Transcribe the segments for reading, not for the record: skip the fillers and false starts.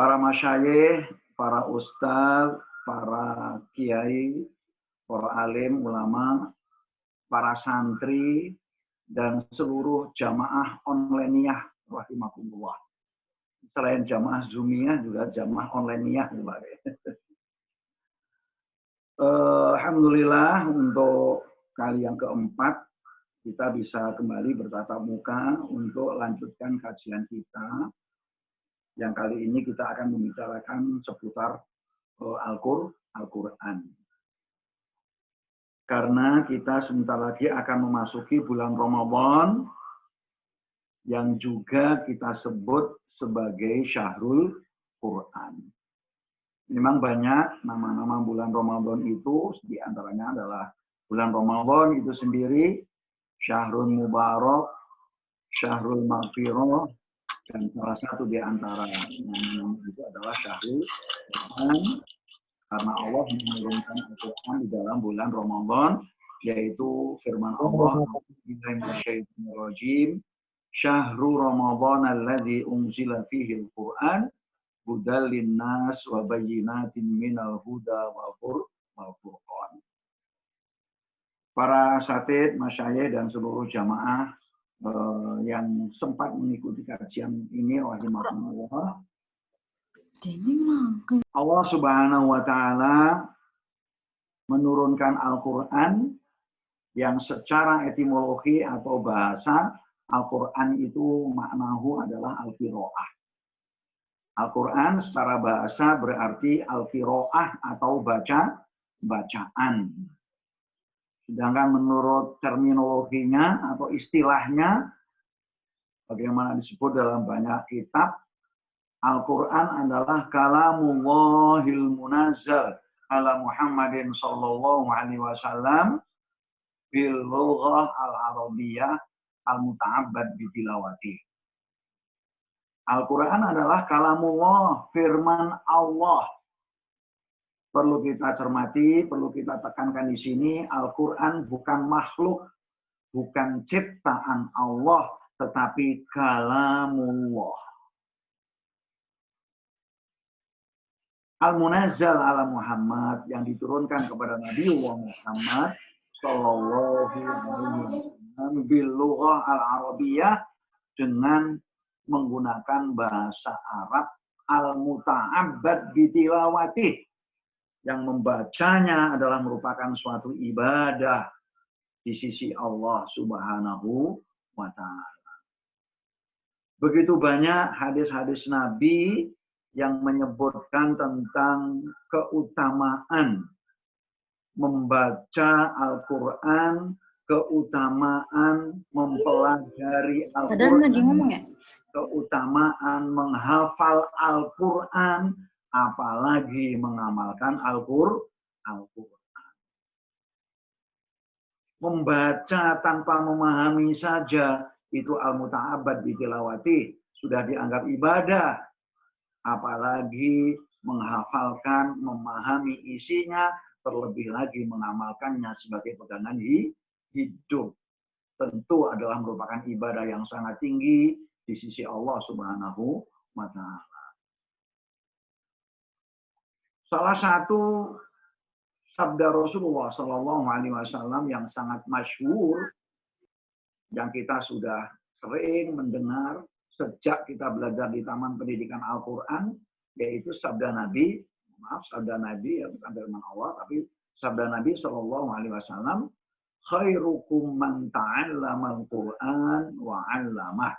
para masyayikh, para ustadz, para kiai, para alim, ulama, para santri, dan seluruh jamaah onlineyah rahimakumullah. Selain jamaah zoomiyah juga jamaah onlineyah. Alhamdulillah untuk kali yang keempat kita bisa kembali bertatap muka untuk lanjutkan kajian kita. Yang kali ini kita akan membicarakan seputar Al-Quran. Karena kita sebentar lagi akan memasuki bulan Ramadan yang juga kita sebut sebagai Syahrul Quran. Memang banyak nama-nama bulan Ramadan itu, diantaranya adalah bulan Ramadan itu sendiri, Syahrul Mubarak, Syahrul Maghfirah, dan salah satu di antara nama itu adalah Syahrul Quran, karena Allah menurunkan Al-Quran di dalam bulan Ramadan, yaitu firman Allah, Bismillahirrahmanirrahim, Syahrul Ramadan alladzi unzila fihi al-Quran, hudal linnas wa bayyinatin minal huda wal furqan. Para satid, masyayikh, dan seluruh jamaah yang sempat mengikuti kajian ini rahimahumullah. Allah Subhanahu wa taala menurunkan Al-Qur'an yang secara etimologi atau bahasa Al-Qur'an itu maknahu adalah al-qiraah. Al-Qur'an secara bahasa berarti al-qiraah atau bacaan. Sedangkan menurut terminologinya atau istilahnya, bagaimana disebut dalam banyak kitab, Al-Quran adalah kalamullahil munazzal ala Muhammadin sallallahu alaihi wasallam bil lughah al-arabiyyah al-muta'abbad bitilawati. Al-Quran adalah kalamullah, firman Allah. Perlu kita cermati, perlu kita tekankan di sini, Al-Quran bukan makhluk, bukan ciptaan Allah, tetapi kalamullah. Al-Munazzal ala Muhammad, yang diturunkan kepada Nabi Muhammad sallallahu alaihi wasallam bil lughah al-arabiyyah, dengan menggunakan bahasa Arab al-muta'abbad bitilawati, yang membacanya adalah merupakan suatu ibadah di sisi Allah Subhanahu wa ta'ala. Begitu banyak hadis-hadis Nabi yang menyebutkan tentang keutamaan membaca Al-Quran, keutamaan mempelajari Al-Quran, keutamaan menghafal Al-Quran, apalagi mengamalkan Al-Quran. Membaca tanpa memahami saja itu al-muta'abbad bitilawati, sudah dianggap ibadah. Apalagi menghafalkan, memahami isinya, terlebih lagi mengamalkannya sebagai pegangan hidup. Tentu adalah merupakan ibadah yang sangat tinggi di sisi Allah Subhanahu wa ta'ala. Salah satu sabda Rasulullah Shallallahu Alaihi Wasallam yang sangat masyhur, yang kita sudah sering mendengar sejak kita belajar di Taman Pendidikan Al-Quran, yaitu sabda Nabi, sabda Nabi, ya bukan firman Allah, tapi sabda Nabi Shallallahu Alaihi Wasallam, khairukum man ta'allama al-Quran wa 'allamah.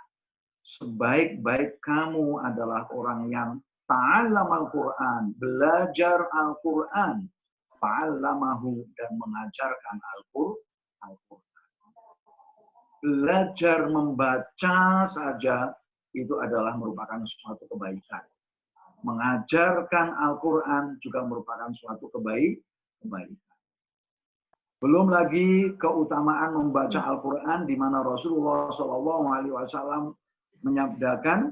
Sebaik-baik kamu adalah orang yang ta'allam Al-Quran, belajar Al-Quran, fa'allamahu, dan mengajarkan Al-Quran. Belajar membaca saja itu adalah merupakan suatu kebaikan. Mengajarkan Al-Quran juga merupakan suatu kebaikan. Belum lagi keutamaan membaca Al-Quran, di mana Rasulullah SAW menyabdakan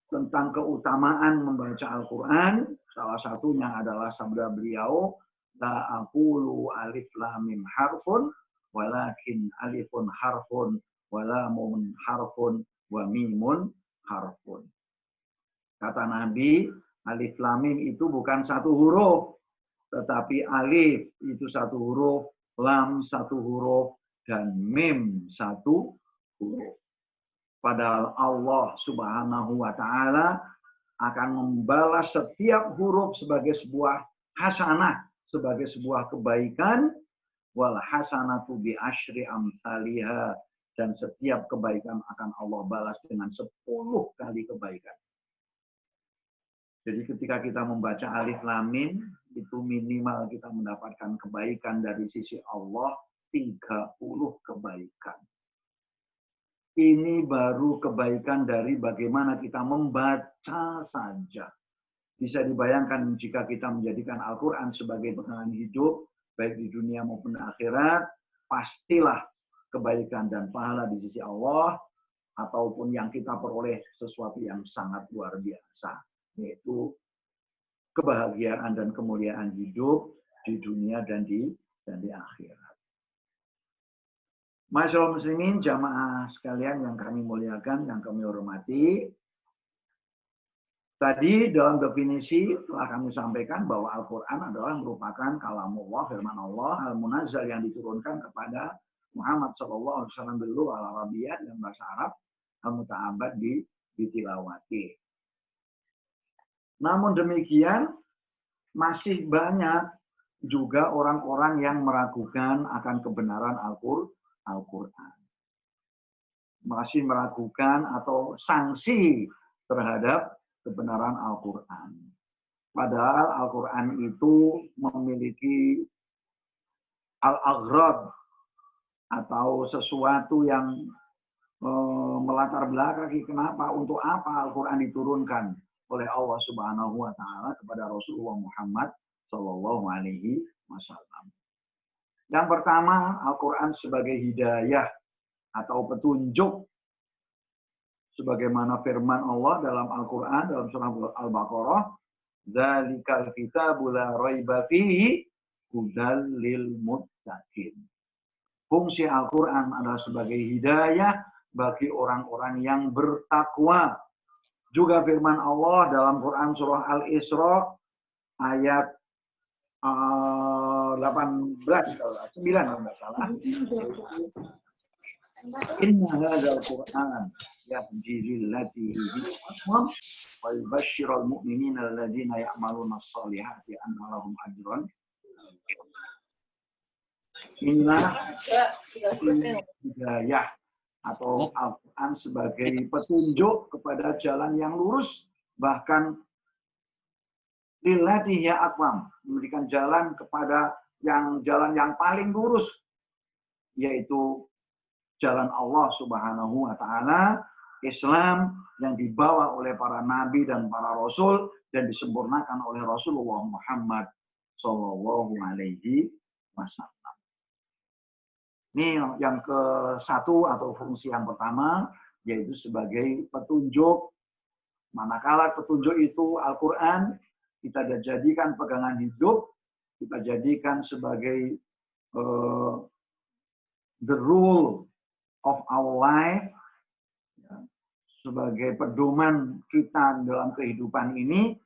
tentang keutamaan membaca Al-Quran. Salah satunya adalah sabda beliau, la aqulu alif lam mim harfun, walakin alifun harfun, wa lamun harfun, wa mimun harfun. Kata Nabi, alif lam mim itu bukan satu huruf, tetapi alif itu satu huruf, lam satu huruf, dan mim satu huruf. Padahal Allah Subhanahu wa Ta'ala akan membalas setiap huruf sebagai sebuah hasanah, sebagai sebuah kebaikan. Wal hasanatu bi asyri amsalihha, dan setiap kebaikan akan Allah balas dengan 10 kali kebaikan. Jadi ketika kita membaca alif lam mim, itu minimal kita mendapatkan kebaikan dari sisi Allah 30 kebaikan. Ini baru kebaikan dari bagaimana kita membaca saja. Bisa dibayangkan jika kita menjadikan Al-Quran sebagai pegangan hidup, baik di dunia maupun di akhirat, pastilah kebaikan dan pahala di sisi Allah, ataupun yang kita peroleh sesuatu yang sangat luar biasa, yaitu kebahagiaan dan kemuliaan hidup di dunia dan di akhirat. Masyaallah muslimin, jamaah sekalian yang kami muliakan, yang kami hormati. Tadi dalam definisi telah kami sampaikan bahwa Al-Quran adalah merupakan kalamullah, firman Allah, al-munazzal yang diturunkan kepada Muhammad SAW bil al-Arabiyyah dan bahasa Arab, al-muta'abbad ditilawati. Namun demikian, masih banyak juga orang-orang yang meragukan akan kebenaran Al-Quran. Masih meragukan atau sanksi terhadap kebenaran Al-Quran. Padahal Al-Quran itu memiliki al-aghrad atau sesuatu yang melatar belakangi kenapa, untuk apa Al-Quran diturunkan oleh Allah Subhanahu wa Ta'ala kepada Rasulullah Muhammad Sallallahu Alaihi Wasallam. Yang pertama, Al-Quran sebagai hidayah atau petunjuk, sebagaimana firman Allah dalam Al-Quran dalam surah Al-Baqarah, "Dzalikal kitabu la raiba fihi hudal lil muttaqin." Fungsi Al-Quran adalah sebagai hidayah bagi orang-orang yang bertakwa. Juga firman Allah dalam Quran surah Al-Isra ayat 18 kalau 9 kalau nggak salah. Inna hadzal Qur'an yahdi lillati hiya aqwam wa yubashshirul mu'minina alladziina ya'maluna ash-shalihati anna lahum ajran. Inna hidayah atau Al-Quran sebagai petunjuk kepada jalan yang lurus, bahkan lillati hiya aqwam, memberikan jalan kepada jalan yang paling lurus, yaitu jalan Allah Subhanahu wa Ta'ala, Islam yang dibawa oleh para nabi dan para rasul dan disempurnakan oleh Rasulullah Muhammad Sallallahu Alaihi Wasallam. Ini yang ke-1 atau fungsi yang pertama, yaitu sebagai petunjuk. Manakala petunjuk itu Al-Quran, kita jadikan pegangan hidup, kita jadikan sebagai the rule of our life, sebagai pedoman kita dalam kehidupan ini,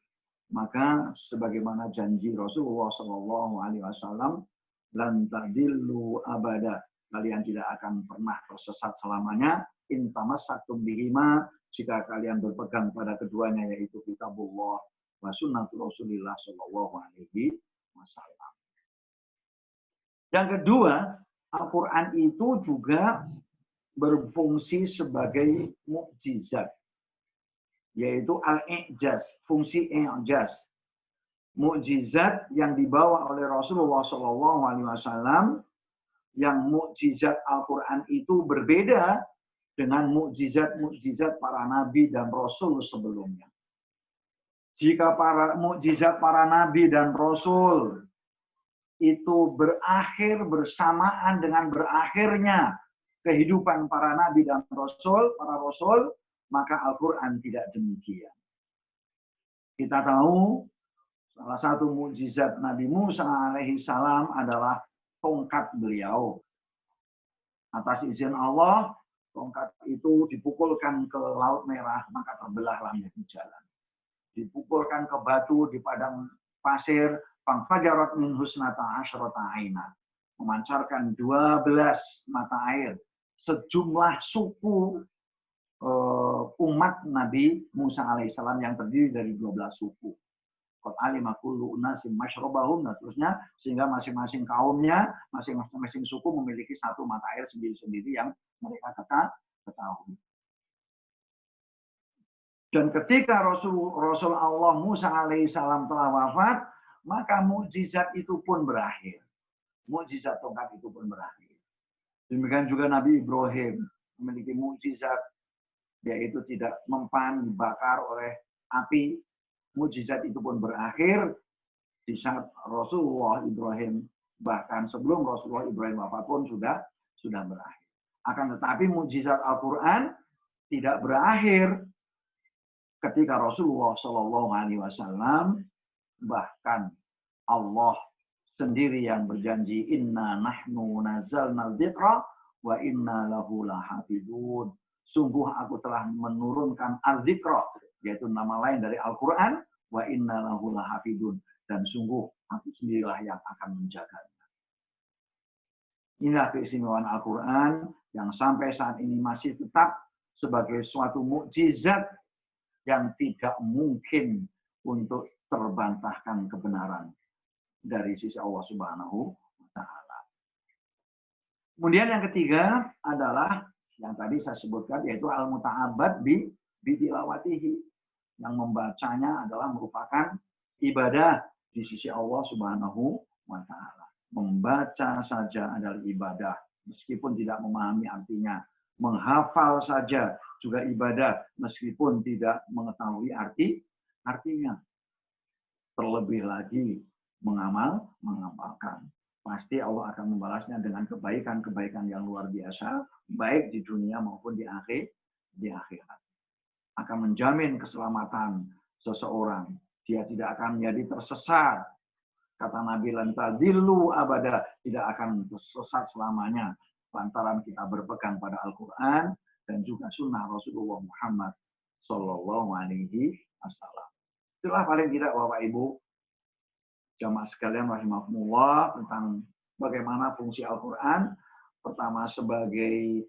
maka sebagaimana janji Rasulullah SAW, lan tadillu abada, kalian tidak akan pernah tersesat selamanya, in tamassaktum bihima, jika kalian berpegang pada keduanya, yaitu kitabullah wa sunnatul Rasulillah sallallahu alaihi wasallam. Yang kedua, Al-Quran itu juga berfungsi sebagai mukjizat, yaitu al-i'jaz, fungsi i'jaz. Mukjizat yang dibawa oleh Rasulullah sallallahu alaihi wasallam, yang mukjizat Al-Quran itu berbeda dengan mukjizat para nabi dan rasul sebelumnya. Jika mukjizat para nabi dan rasul itu berakhir bersamaan dengan berakhirnya kehidupan para nabi dan para rasul, maka Al-Quran tidak demikian. Kita tahu salah satu mukjizat Nabi Musa alaihi salam adalah tongkat beliau. Atas izin Allah, tongkat itu dipukulkan ke Laut Merah, maka terbelahlah menjadi jalan. dipukulkan ke batu di padang pasir, fangfajarat min husnata asyrata aina, memancarkan 12 mata air, sejumlah suku umat Nabi Musa alaihissalam yang terdiri dari 12 suku. Qad alima kullu unasim masyrabahum, dan seterusnya, sehingga masing-masing kaumnya, masing-masing suku memiliki satu mata air sendiri-sendiri yang mereka ketahui. Dan ketika Rasul Allah Musa alaihissalam telah wafat, maka mukjizat itu pun berakhir. Mukjizat tongkat itu pun berakhir. Demikian juga Nabi Ibrahim memiliki mukjizat, yaitu tidak mempan dibakar oleh api. Mukjizat itu pun berakhir di saat Rasulullah Ibrahim, bahkan sebelum Rasulullah Ibrahim wafat pun sudah berakhir. Akan tetapi mukjizat Al-Quran tidak berakhir ketika Rasulullah Shallallahu Alaihi Wasallam, bahkan Allah sendiri yang berjanji, Inna nahnu nazzalna dzikra wa inna lahu lahafidun. Sungguh aku telah menurunkan az-zikra, yaitu nama lain dari Al-Quran, wa inna lahu lahafidun, dan sungguh aku sendirilah yang akan menjaganya. Inilah keistimewaan Al-Quran yang sampai saat ini masih tetap sebagai suatu mukjizat yang tidak mungkin untuk terbantahkan kebenaran dari sisi Allah Subhanahu wa Ta'ala. Kemudian yang ketiga adalah yang tadi saya sebutkan, yaitu al-muta'abbad bi tilawatihi. Yang membacanya adalah merupakan ibadah di sisi Allah Subhanahu wa Ta'ala. Membaca saja adalah ibadah, meskipun tidak memahami artinya. Menghafal saja juga ibadah, meskipun tidak mengetahui artinya. Terlebih lagi mengamalkan. Pasti Allah akan membalasnya dengan kebaikan-kebaikan yang luar biasa, baik di dunia maupun di akhirat. Akan menjamin keselamatan seseorang. Dia tidak akan menjadi tersesat. Kata Nabi, lan tadillu abada, tidak akan tersesat selamanya lantaran kita berpegang pada Al-Quran dan juga sunnah Rasulullah Muhammad Sallallahu Alaihi Wasallam. Itulah paling tidak Bapak Ibu jamaah sekalian rahimakumullah tentang bagaimana fungsi Al-Quran. Pertama sebagai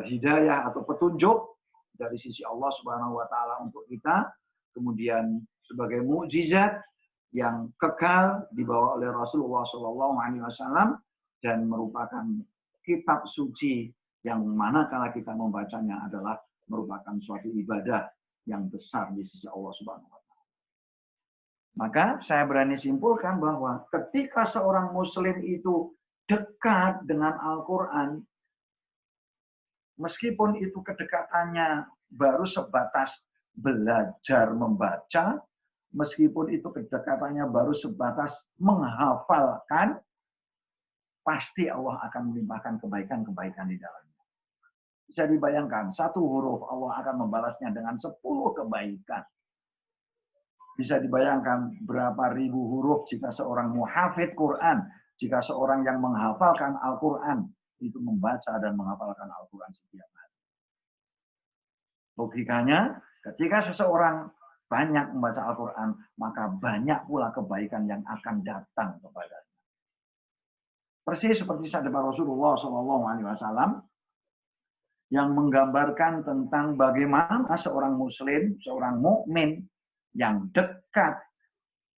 hidayah atau petunjuk dari sisi Allah Subhanahu wa Ta'ala untuk kita. Kemudian sebagai mukjizat yang kekal dibawa oleh Rasulullah Sallallahu Alaihi Wasallam dan merupakan kitab suci yang manakala kita membacanya adalah merupakan suatu ibadah yang besar di sisi Allah Subhanahu wa Ta'ala. Maka saya berani simpulkan bahwa ketika seorang Muslim itu dekat dengan Al-Quran, meskipun itu kedekatannya baru sebatas belajar membaca, meskipun itu kedekatannya baru sebatas menghafalkan, pasti Allah akan melimpahkan kebaikan-kebaikan di dalamnya. Bisa dibayangkan, satu huruf Allah akan membalasnya dengan 10 kebaikan. Bisa dibayangkan berapa ribu huruf jika seorang muhafidz Quran, jika seorang yang menghafalkan Al-Quran, itu membaca dan menghafalkan Al-Quran setiap hari. Logikanya, ketika seseorang banyak membaca Al-Quran, maka banyak pula kebaikan yang akan datang kepadanya. Persis seperti sabda Rasulullah SAW yang menggambarkan tentang bagaimana seorang Muslim, seorang mukmin yang dekat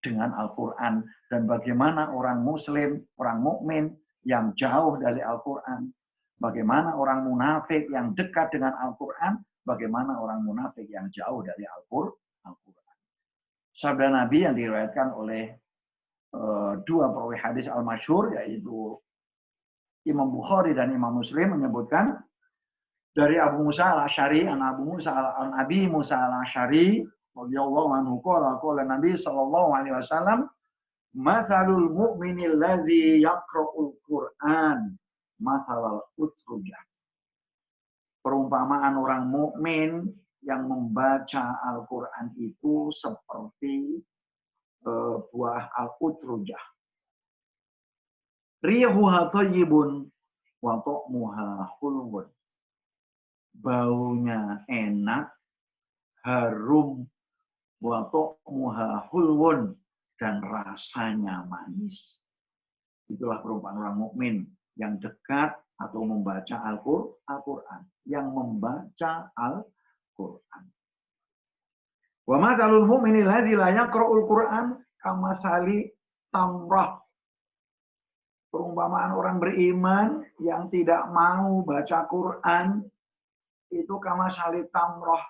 dengan Al-Quran, dan bagaimana orang Muslim, orang mukmin yang jauh dari Al-Quran, bagaimana orang munafik yang dekat dengan Al-Quran, bagaimana orang munafik yang jauh dari Al-Quran. Sabda Nabi yang diriwayatkan oleh dua perawi hadis al-masyhur, yaitu Imam Bukhari dan Imam Muslim, menyebutkan dari Abu Musa al-Asy'ari, an Abi Musa al-Asy'ari radhiyallahu anhu qala Nabi sallallahu alaihi wasallam, "Matsalul mu'minil ladzi yaqra'ul Qur'an matsalal utrujah." Perumpamaan orang mukmin yang membaca Al-Quran itu seperti buah al-utrujah. Rihuha thayyibun wa ta'muha hulwun. Baunya enak, harum, wa ta'muha hulwun, dan rasanya manis. Itulah perumpamaan orang mukmin yang dekat atau membaca Al-Qur'an, yang membaca Al-Qur'an. Wa matsalul mu'mini alladzi la yaqra'ul Qur'an kamasali tamrah. Perumpamaan orang beriman yang tidak mau baca Quran itu kamasali tamrah,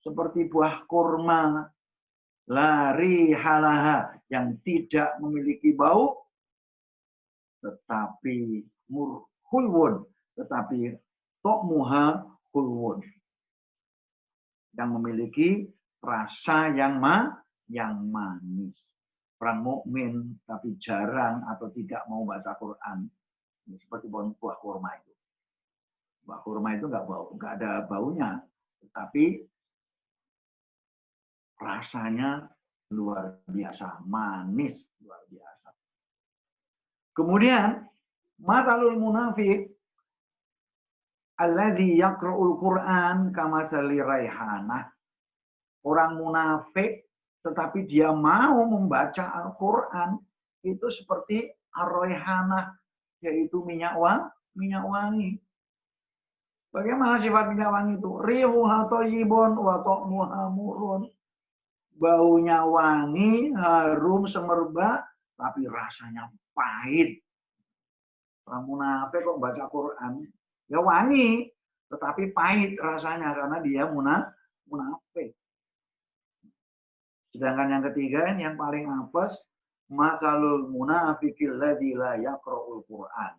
seperti buah kurma, lari halaha, yang tidak memiliki bau, tetapi hulwun, tetapi ta'muha hulwun, yang memiliki rasa yang manis. Orang mukmin tapi jarang atau tidak mau baca Quran, seperti buah kurma itu. Buah kurma itu nggak ada baunya, tetapi rasanya luar biasa, manis luar biasa. Kemudian matalul munafik alladzi yaqra'ul Qur'an kamasali raihanah. Orang munafik tetapi dia mau membaca Al-Qur'an itu seperti ar-raihanah, yaitu minyak wangi. Bagaimana sifat minyak wangi itu? Rihuha thayyibun wa ta'muha murrun. Baunya wangi, harum semerbak, tapi rasanya pahit. Orang munafik kok baca Quran, ya wangi, tetapi pahit rasanya karena dia munafik. Sedangkan yang ketiga, yang paling apes, masalul munafiqil ladzi la yaqra'ul Qur'an.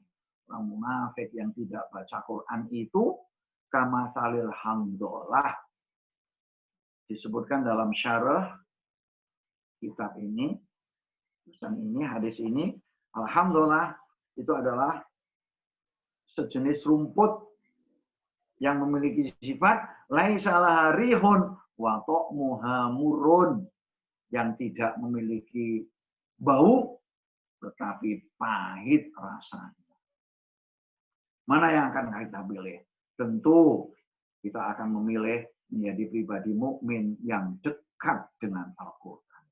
Orang munafik yang tidak baca Quran itu kamasalil hamdalah. Disebutkan dalam syarah kitab ini, tulisan ini, hadis ini, alhamdulillah itu adalah sejenis rumput yang memiliki sifat laisa laha rihun wa ta'muha murrun, yang tidak memiliki bau tetapi pahit rasanya. Mana yang akan kita pilih? Tentu kita akan memilih menjadi pribadi mukmin yang dekat dengan Al-Qur'an.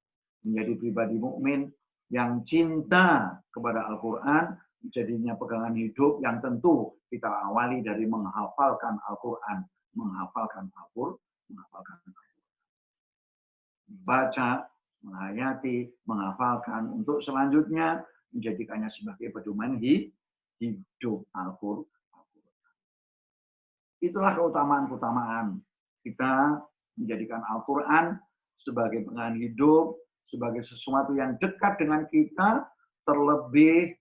Menjadi pribadi mukmin yang cinta kepada Al-Qur'an, jadinya pegangan hidup yang tentu kita awali dari menghafalkan Al-Qur'an, menghafalkan Al-Qur'an. Baca, menghayati, menghafalkan, untuk selanjutnya menjadikannya sebagai pedoman hidup Al-Qur'an. Itulah keutamaan-keutamaan kita menjadikan Al-Qur'an sebagai pegangan hidup, sebagai sesuatu yang dekat dengan kita, terlebih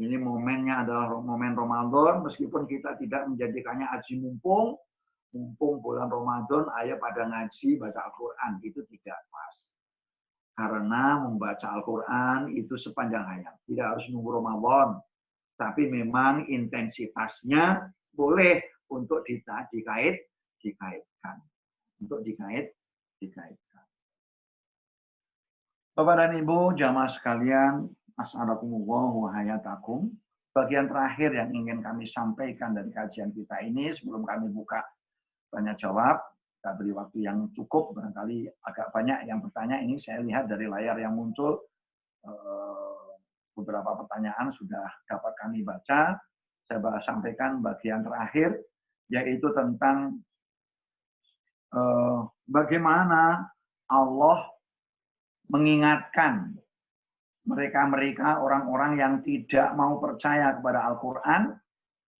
ini momennya adalah momen Ramadan, meskipun kita tidak menjadikannya aji mumpung bulan Ramadan, ayo pada ngaji, baca Al-Quran, itu tidak pas. Karena membaca Al-Quran itu sepanjang hayat, tidak harus nunggu Ramadan, tapi memang intensitasnya boleh untuk dikaitkan. Untuk dikaitkan. Bapak dan Ibu, jamaah sekalian, as'adakumullah wa hayatakum. Bagian terakhir yang ingin kami sampaikan dari kajian kita ini, sebelum kami buka tanya jawab, kita beri waktu yang cukup, barangkali agak banyak yang bertanya. Ini saya lihat dari layar yang muncul, beberapa pertanyaan sudah dapat kami baca. Saya sampaikan bagian terakhir, yaitu tentang bagaimana Allah mengingatkan mereka-mereka orang-orang yang tidak mau percaya kepada Al-Quran.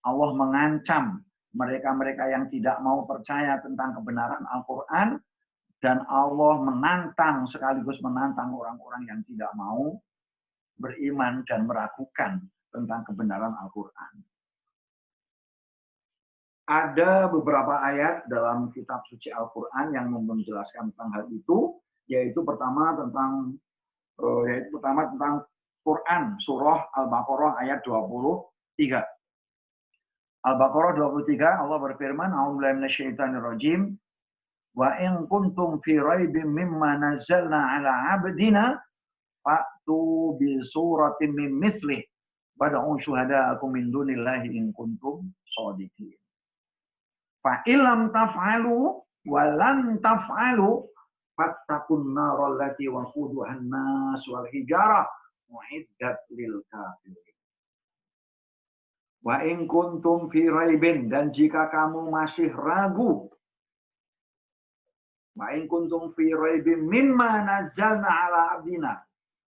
Allah mengancam mereka-mereka yang tidak mau percaya tentang kebenaran Al-Quran, dan Allah menantang, sekaligus menantang orang-orang yang tidak mau beriman dan meragukan tentang kebenaran Al-Quran. Ada beberapa ayat dalam kitab suci Al-Quran yang menjelaskan tentang hal itu, yaitu pertama tentang Quran, surah Al-Baqarah ayat 23. Al-Baqarah 23, Allah berfirman, A'udzubillahi minasyaitonirrajim, wa in kuntum fi raibin mimma nazzalna ala 'abdina fa'tu bi suratin min mithlih wad'u syuhada'akum min dunillahi in kuntum shadiqin. Fa illam taf'alu wa lan taf'alu Fattaqun naral lati waquduhan nas wal hijarah muiddat lil kafirin. Wa in kuntum fi raibin, dan jika kamu masih ragu, wa in kuntum fi raibin mimma nazzalna ala abdina,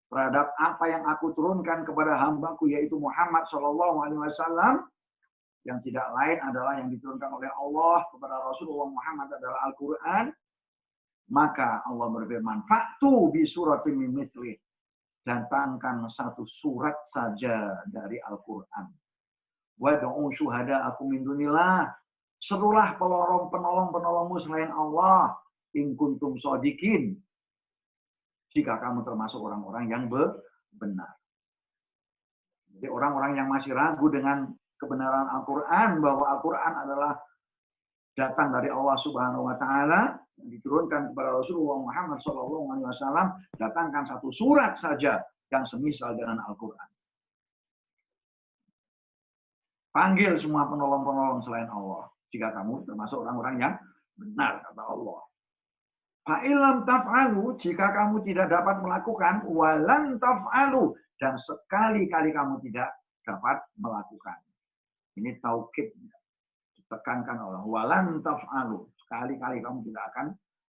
terhadap apa yang aku turunkan kepada hambaku yaitu Muhammad sallallahu alaihi wasallam, yang tidak lain adalah yang diturunkan oleh Allah kepada Rasulullah Muhammad adalah Al-Qur'an, maka Allah berfirman, "Fa'tu bi suratin min mithlih." Datangkan satu surat saja dari Al-Qur'an. Wad'u syuhada'akum min dunillah. Serulah penolong-penolongmu selain Allah. In kuntum shodiqin. Jika kamu termasuk orang-orang yang benar. Jadi orang-orang yang masih ragu dengan kebenaran Al-Qur'an, bahwa Al-Qur'an adalah datang dari Allah Subhanahu wa taala, yang diturunkan kepada Rasulullah Muhammad SAW, datangkan satu surat saja yang semisal dengan Al-Qur'an. Panggil semua penolong-penolong selain Allah, jika kamu termasuk orang-orang yang benar, kata Allah. Fa'ilam taf'alu, jika kamu tidak dapat melakukan, walan taf'alu, dan sekali-kali kamu tidak dapat melakukan. Ini taukid, ditekankan Allah. Walan taf'alu, sekali-kali kamu tidak akan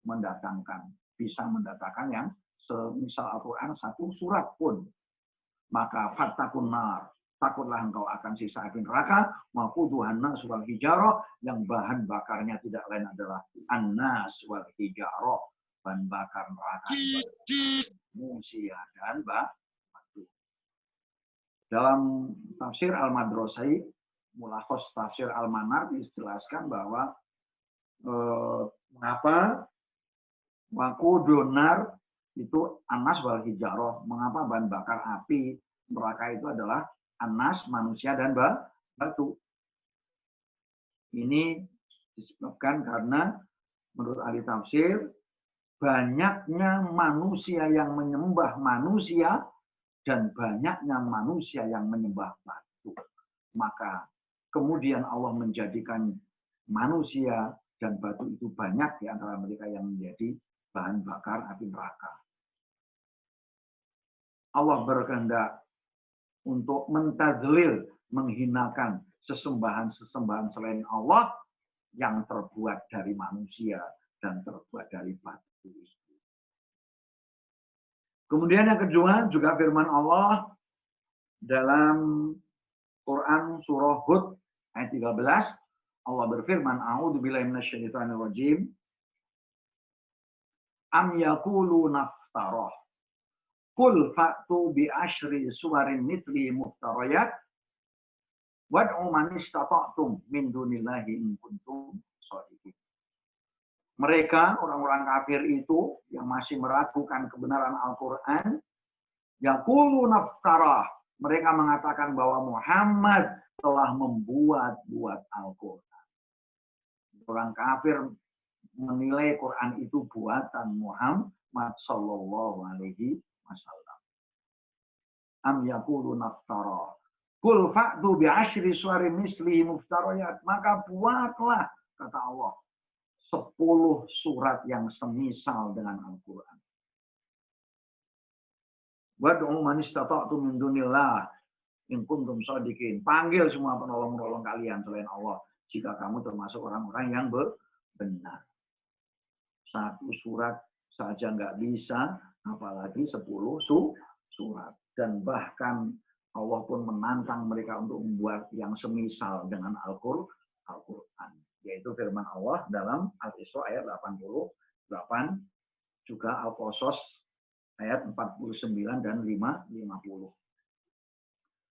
mendatangkan, bisa mendatangkan yang semisal Al-Quran satu surat pun. Maka fattaqun nar, takutlah engkau akan sisa api neraka, waquduhan nas wal hijarah, yang bahan bakarnya tidak lain adalah an-nas wal hijarah, bahan bakar neraka, manusia dan batu. Dalam tafsir Al-Madrasai, Mulakhos tafsir Al-Manar, dijelaskan bahwa mengapa waqudunar itu anas wal hijarah, mengapa bahan bakar api neraka itu adalah anas, manusia dan batu. Ini disebabkan karena menurut ahli tafsir, banyaknya manusia yang menyembah manusia dan banyaknya manusia yang menyembah batu. Maka kemudian Allah menjadikan manusia dan batu itu banyak di antara mereka yang menjadi bahan bakar api neraka. Allah berkehendak untuk mentadlil, menghinakan sesembahan-sesembahan selain Allah yang terbuat dari manusia dan terbuat dari batu. Kemudian yang kedua juga firman Allah dalam Quran surah Hud ayat 13, Allah berfirman, "A'udzubillahi minasyaitonirrajim. Am yaqulu naftarah. Qul fa'tu bi asyri suwarin mithlihi muftarayat wad'u man istata'tum min dunillahi in kuntum shodiqin." Mereka, orang-orang kafir itu yang masih meragukan kebenaran Al-Qur'an, yaqulu naftarah. Mereka mengatakan bahwa Muhammad telah membuat-buat Al-Qur'an. Orang kafir menilai Quran itu buatan Muhammad sallallahu alaihi wasallam. Am yaqulu naftara. Qul fa'tu bi asyri suwarin mislihi muftarayat. Maka buatlah, kata Allah, 10 surat yang semisal dengan Al-Qur'an. Wad'u man istata'tum min dunillah in kuntum shodiqin. Panggil semua penolong-penolong kalian selain Allah jika kamu termasuk orang-orang yang benar. Satu surat saja nggak bisa, apalagi 10 surat. Dan bahkan Allah pun menantang mereka untuk membuat yang semisal dengan Al-Qur'an. Yaitu firman Allah dalam Al-Isra ayat 88, juga Al-Qasas ayat 49 dan 50.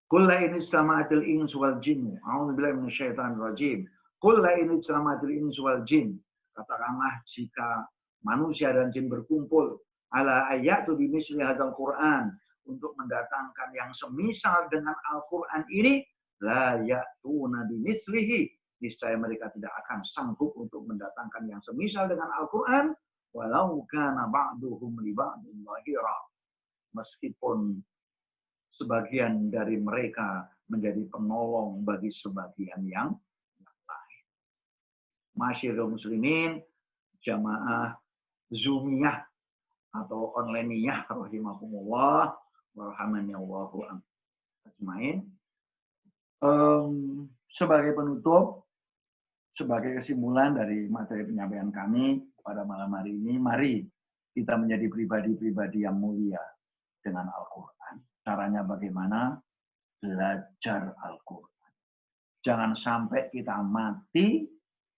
Qul la in istama'atil insu wal jinnu, a'udzubillahi minasyaitonir rajim. Qul la in istama'atil insu wal jin. Katakanlah jika manusia dan jin berkumpul ala ayatu bimisli hadzal Qur'an, untuk mendatangkan yang semisal dengan Al-Qur'an ini, la ya'tuna bimislihi, niscaya mereka tidak akan sanggup untuk mendatangkan yang semisal dengan Al-Qur'an, walau kana ba'duhum li ba'din dhahira, meskipun sebagian dari mereka menjadi penolong bagi sebagian yang lain. Masyarul muslimin, jamaah Zoomiyah atau online-iyah rahimakumullah warhamani Allahu ajmain. Sebagai penutup, sebagai kesimpulan dari materi penyampaian kami pada malam hari ini, mari kita menjadi pribadi-pribadi yang mulia dengan Al-Quran. Caranya bagaimana? Belajar Al-Quran. Jangan sampai kita mati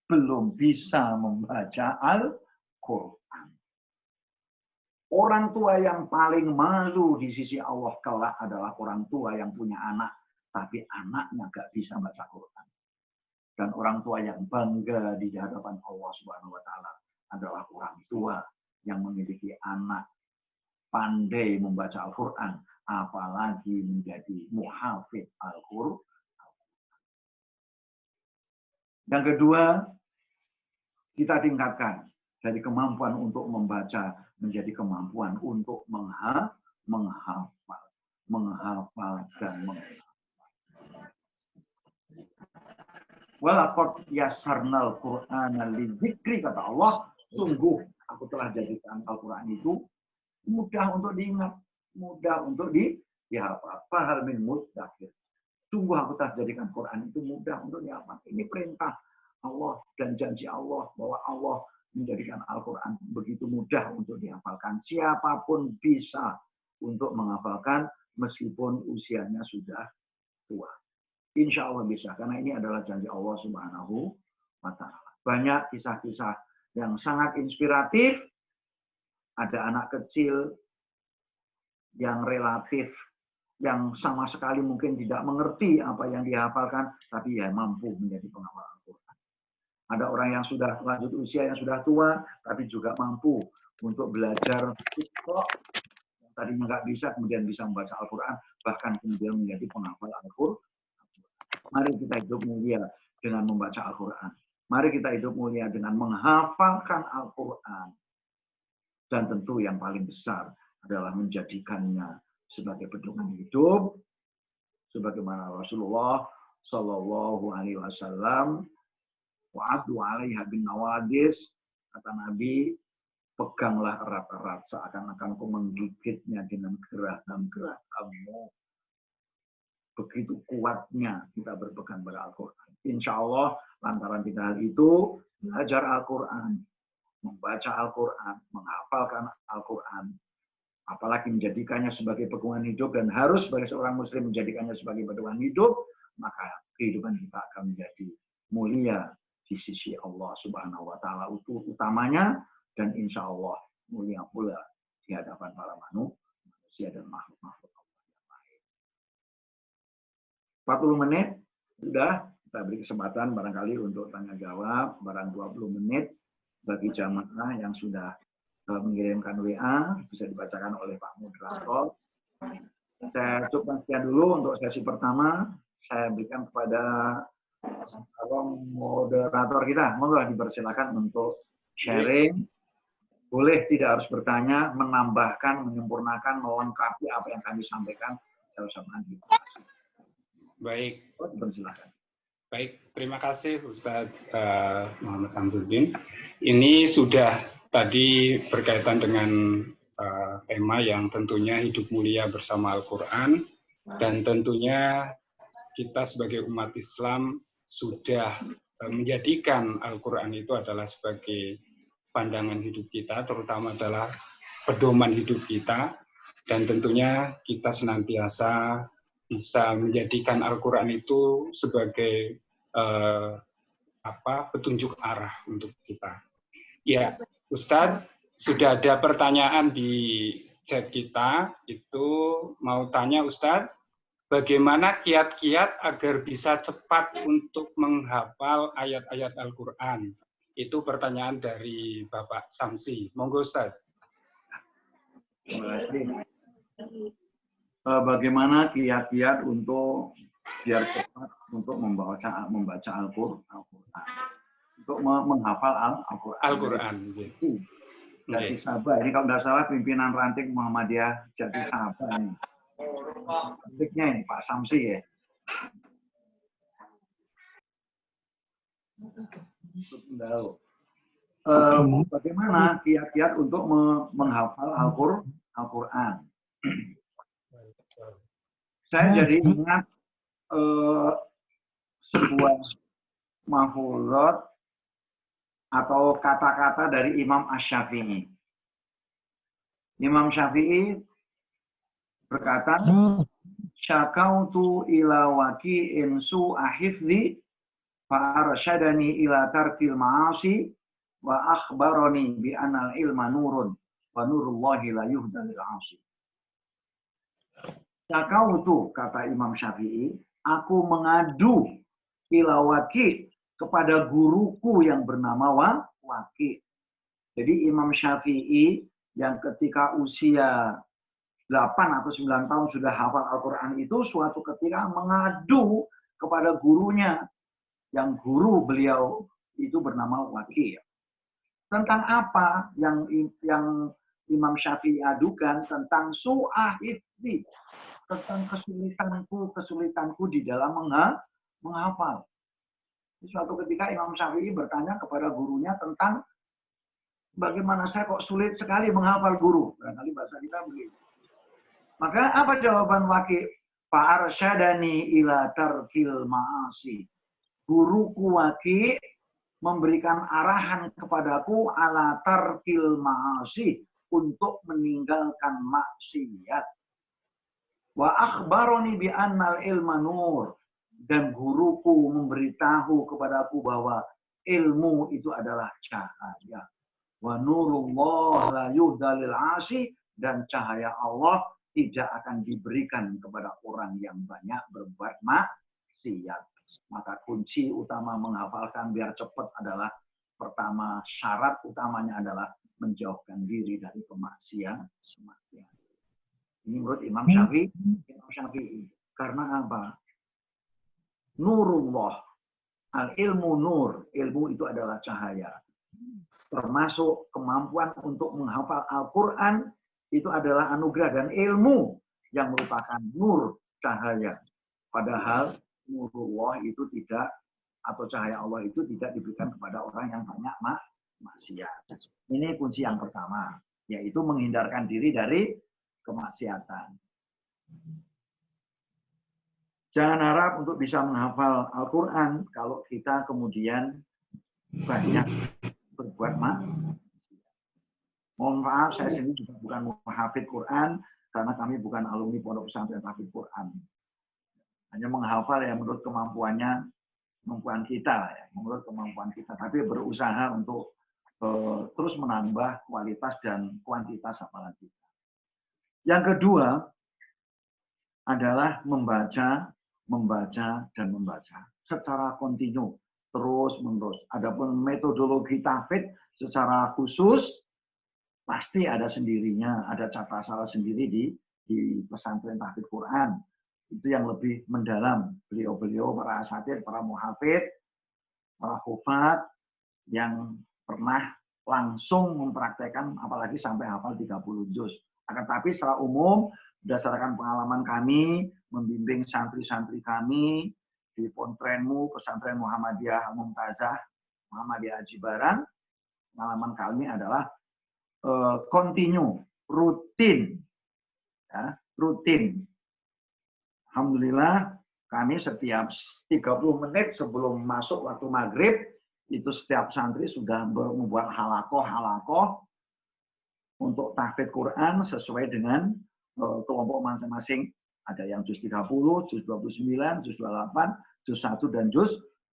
belum bisa membaca Al-Quran. Orang tua yang paling malu di sisi Allah kelak adalah orang tua yang punya anak, tapi anaknya gak bisa baca Quran. Dan orang tua yang bangga di hadapan Allah Subhanahu wa Ta'ala adalah orang tua yang memiliki anak pandai membaca Al-Quran, apalagi menjadi muhafidz Al-Quran. Yang kedua, kita tingkatkan dari kemampuan untuk membaca menjadi kemampuan untuk menghafal dan menghafal. Walaqad yassarnal Qur'ana lidzikri, kata Allah, sungguh aku telah jadikan Al-Quran itu mudah untuk diingat, mudah untuk dihafal. Fahal min mudzakir. Sungguh aku telah jadikan Quran itu mudah untuk dihafal. Ini perintah Allah dan janji Allah bahwa Allah menjadikan Al-Quran begitu mudah untuk dihafalkan. Siapapun bisa untuk menghafalkan meskipun usianya sudah tua. Insya Allah bisa, karena ini adalah janji Allah Subhanahu wa Ta'ala. Banyak kisah-kisah yang sangat inspiratif. Ada anak kecil yang relatif, yang sama sekali mungkin tidak mengerti apa yang dihafalkan, tapi ya mampu menjadi penghafal Al-Quran. Ada orang yang sudah lanjut usia, yang sudah tua, tapi juga mampu untuk belajar Iqra, yang tadinya nggak bisa, kemudian bisa membaca Al-Quran, bahkan kemudian menjadi penghafal Al-Quran. Mari kita hidup mulia dengan membaca Al-Quran. Mari kita hidup mulia dengan menghafalkan Al-Quran. Dan tentu yang paling besar adalah menjadikannya sebagai pedoman hidup, sebagaimana Rasulullah Shallallahu Alaihi Wasallam, wa'adu 'alaiha bin nawadis, kata Nabi, peganglah erat-erat seakan-akan kau menggigitnya dengan geraham-geraham kamu. Begitu kuatnya kita berpegang pada Al-Quran. Insya Allah lantaran kita hal itu belajar Al-Quran, membaca Al-Quran, menghafalkan Al-Quran, apalagi menjadikannya sebagai pegangan hidup, dan harus sebagai seorang muslim menjadikannya sebagai pegangan hidup, maka kehidupan kita akan menjadi mulia di sisi Allah Subhanahu wa Ta'ala utamanya, dan insya Allah mulia pula di hadapan para manusia dan makhluk-makhluk Allah yang lain. 40 menit sudah, kita beri kesempatan barangkali untuk tanya jawab, barang 20 menit bagi jamaah yang sudah mengirimkan WA, bisa dibacakan oleh Pak Moderator. Saya cukupkan sekian dulu untuk sesi pertama. Saya berikan kepada moderator kita. Monggo dipersilakan untuk sharing. Boleh tidak harus bertanya, menambahkan, menyempurnakan, melengkapi apa yang kami sampaikan. Saya ucapkan terima kasih. Baik. Dipersilakan. Baik, terima kasih Ustadz Muhammad Samsudin. Ini sudah tadi berkaitan dengan tema yang tentunya hidup mulia bersama Al-Quran, dan tentunya kita sebagai umat Islam sudah menjadikan Al-Quran itu adalah sebagai pandangan hidup kita, terutama adalah pedoman hidup kita, dan tentunya kita senantiasa bisa menjadikan Al-Quran itu sebagai petunjuk arah untuk kita. Ya, Ustadz, sudah ada pertanyaan di chat kita, itu mau tanya Ustadz, bagaimana kiat-kiat agar bisa cepat untuk menghafal ayat-ayat Al-Quran? Itu pertanyaan dari Bapak Samsi. Monggo Ustadz. Terima kasih. Bagaimana kiat-kiat untuk biar cepat untuk membaca Al-Quran, untuk menghafal Al-Quran. Jati Sabah. Ini kalau tidak salah pimpinan ranting Muhammadiyah Jati Sabah ini. Bentuknya ini Pak Samsi ya. bagaimana kiat-kiat untuk menghafal Al-Quran. Saya jadi ingat sebuah mahfuzat atau kata-kata dari Imam Asy-Syafi'i. Imam Syafi'i berkata, syakautu ila waqi'in su'a hifdzi fa arsyadani ila tarkil ma'asi wa akhbarani bi anal ilma nurun wa nurullahi la yuhda lil 'asi. Syakautu, kata Imam Syafi'i, aku mengadu ila waqi' kepada guruku yang bernama Waqi'. Jadi Imam Syafi'i yang ketika usia 8 atau 9 tahun sudah hafal Al-Quran itu suatu ketika mengadu kepada gurunya, yang guru beliau itu bernama Waqi'. Tentang apa yang Imam Syafi'i adukan? Tentang su'ah hifdzi, tentang kesulitanku di dalam menghafal. Suatu ketika Imam Syafi'i bertanya kepada gurunya tentang bagaimana saya kok sulit sekali menghafal guru. Barangkali bahasa kita begitu. Maka apa jawaban Waqi'? Fa'arsyadani ila tarkil ma'asi. Guruku Waqi' memberikan arahan kepadaku ala tarkil ma'asi, untuk meninggalkan maksiat. Wa akhbaroni bi annal ilma nur, dan guruku memberitahu kepadaku bahwa ilmu itu adalah cahaya. Wa nurullah la yuhda lil 'asi, dan cahaya Allah tidak akan diberikan kepada orang yang banyak berbuat maksiat. Maka kunci utama menghafalkan biar cepat adalah, pertama, syarat utamanya adalah menjauhkan diri dari kemaksiatan. Ini menurut Imam Syafi'i. Karena apa? Nurullah. Al-ilmu nur. Ilmu itu adalah cahaya. Termasuk kemampuan untuk menghafal Al-Quran itu adalah anugerah, dan ilmu yang merupakan nur, cahaya. Padahal nurullah itu tidak, atau cahaya Allah itu tidak diberikan kepada orang yang banyak maksiat. Ini kunci yang pertama, yaitu menghindarkan diri dari kemaksiatan. Jangan harap untuk bisa menghafal Al-Quran kalau kita kemudian banyak berbuat maksiat. Mohon maaf, saya sendiri juga bukan muhafidz Quran, karena kami bukan alumni Pondok Pesantren Tahfidz Quran. Hanya menghafal ya menurut kemampuan kita, ya, menurut kemampuan kita. Tapi berusaha untuk terus menambah kualitas dan kuantitas hafalan kita. Yang kedua adalah membaca dan membaca secara kontinu, terus menerus. Adapun metodologi tahfidz secara khusus pasti ada sendirinya, ada cara sendiri di pesantren tahfidz Quran. Itu yang lebih mendalam. Beliau-beliau, para asatidz, para muhafidz, para hufad yang pernah langsung mempraktekkan, apalagi sampai hafal 30 juz. Akan tapi secara umum, berdasarkan pengalaman kami, membimbing santri-santri kami di Pontrenmu, Pesantren Muhammadiyah Mumtazah, Muhammadiyah Haji Barang, pengalaman kami adalah continue, rutin. Ya, rutin. Alhamdulillah, kami setiap 30 menit sebelum masuk waktu maghrib, itu setiap santri sudah membuat halakoh untuk tahfidz Quran sesuai dengan kelompok masing-masing. Ada yang juz 30, juz 29, juz 28, juz 1, dan juz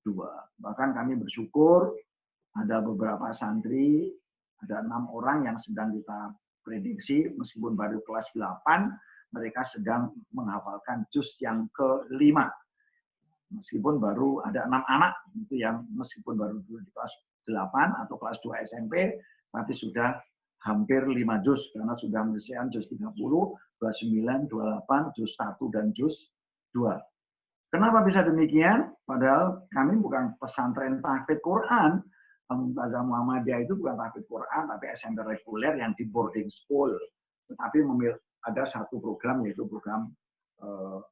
2. Bahkan kami bersyukur ada beberapa santri, ada 6 orang yang sedang kita prediksi, meskipun baru kelas 8, mereka sedang menghafalkan juz yang ke-5. Meskipun baru ada 6 anak itu yang meskipun baru di kelas 8 atau kelas 2 SMP, tapi sudah hampir 5 juz karena sudah menyelesaikan juz 30, 29, 28, juz 1, dan juz 2. Kenapa bisa demikian? Padahal kami bukan pesantren tahfidz Quran. Mumtazah Muhammadiyah itu bukan tahfidz Quran, tapi SMP reguler yang di boarding school. Tetapi ada satu program, yaitu program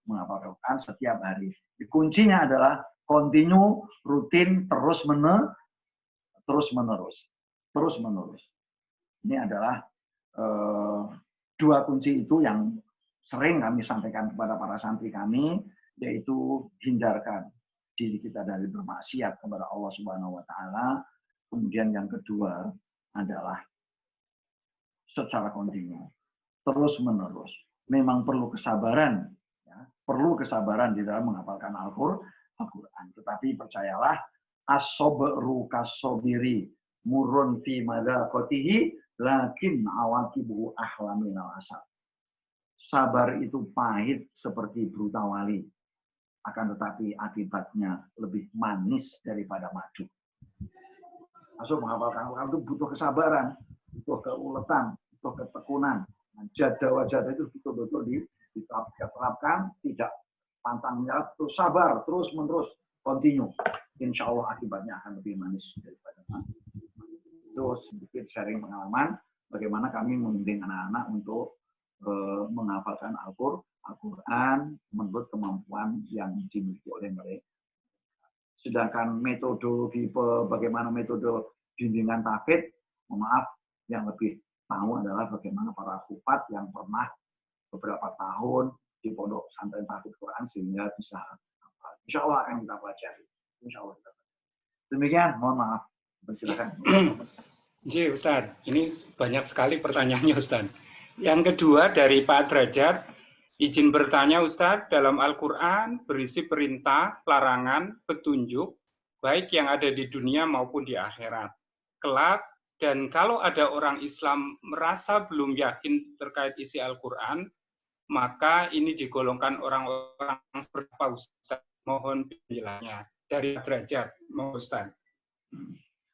menghafal Quran setiap hari. Kuncinya adalah kontinu, rutin, terus menerus. terus-menerus. Ini adalah dua kunci itu yang sering kami sampaikan kepada para santri kami, yaitu hindarkan diri kita dari bermaksiat kepada Allah Subhanahu wa taala. Kemudian yang kedua adalah secara kontinu, terus-menerus. Memang perlu kesabaran, ya, perlu kesabaran di dalam menghafalkan Al-Qur'an. Tetapi percayalah, as-sabru kas-sabiri murun fi madaqatihi lakin awaqibuhu ahla minal asal. Sabar itu pahit seperti brutawali, akan tetapi akibatnya lebih manis daripada madu. Masuk menghafalkan Al-Quran itu butuh kesabaran, butuh keuletan, butuh ketekunan. Jada-wajada itu betul-betul diterapkan, tidak pantang menyerah, terus sabar, terus-menerus, continue. Insya Allah akibatnya akan lebih manis daripada madu. Itu sedikit sharing pengalaman bagaimana kami membimbing anak-anak untuk menghafalkan Al-Quran menurut kemampuan yang dimiliki oleh mereka. Sedangkan metodologi bagaimana metode bimbingan tahfidz, maaf, yang lebih tahu adalah bagaimana para hufat yang pernah beberapa tahun di pondok pesantren tahfidz Quran sehingga bisa hafal. Insya Allah akan kita pelajari. Insya Allah kita pelajari. Demikian, mohon maaf. Silakan. Ji, Ustaz, ini banyak sekali pertanyaannya, Ustaz. Yang kedua dari Pak Derajat, izin bertanya Ustaz, dalam Al-Quran berisi perintah, larangan, petunjuk, baik yang ada di dunia maupun di akhirat. Kelak, dan kalau ada orang Islam merasa belum yakin terkait isi Al-Quran, maka ini digolongkan orang-orang seperti apa, Ustaz? Mohon penjelasannya. Dari Pak Derajat, mohon Ustaz.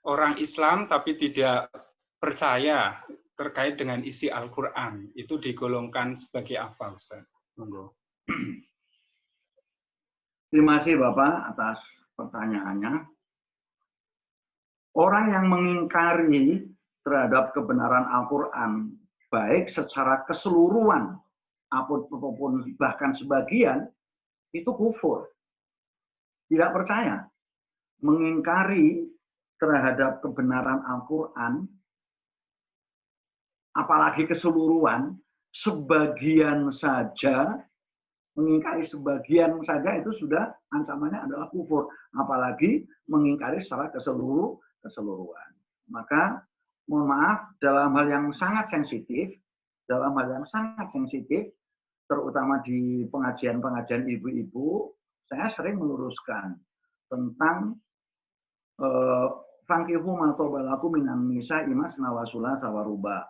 Orang Islam tapi tidak percaya terkait dengan isi Al-Quran, itu digolongkan sebagai apa, Ustaz? Monggo. Terima kasih Bapak atas pertanyaannya. Orang yang mengingkari terhadap kebenaran Al-Quran, baik secara keseluruhan ataupun bahkan sebagian, itu kufur. Tidak percaya. Mengingkari terhadap kebenaran Al-Quran, apalagi keseluruhan, sebagian saja, mengingkari sebagian saja itu sudah ancamannya adalah kufur. Apalagi mengingkari secara keseluruhan. Maka, mohon maaf, dalam hal yang sangat sensitif, terutama di pengajian-pengajian ibu-ibu, saya sering meluruskan tentang fankihu ma tobalaku minan nisa imas nawasula sawaruba,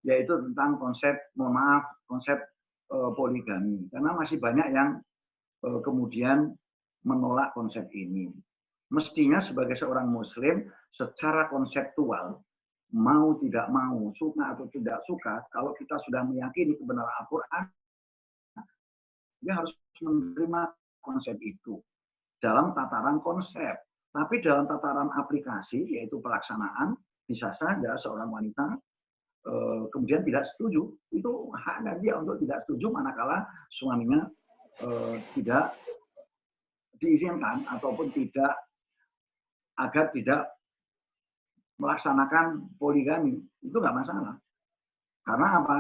yaitu tentang konsep, mohon maaf, konsep poligami. Karena masih banyak yang kemudian menolak konsep ini. Mestinya sebagai seorang muslim secara konseptual, mau tidak mau, suka atau tidak suka, kalau kita sudah meyakini kebenaran Al-Quran, dia harus menerima konsep itu dalam tataran konsep. Tapi dalam tataran aplikasi, yaitu pelaksanaan, bisa saja seorang wanita kemudian tidak setuju. Itu haknya dia untuk tidak setuju manakala suaminya tidak diizinkan ataupun tidak, agar tidak melaksanakan poligami. Itu nggak masalah. Karena apa?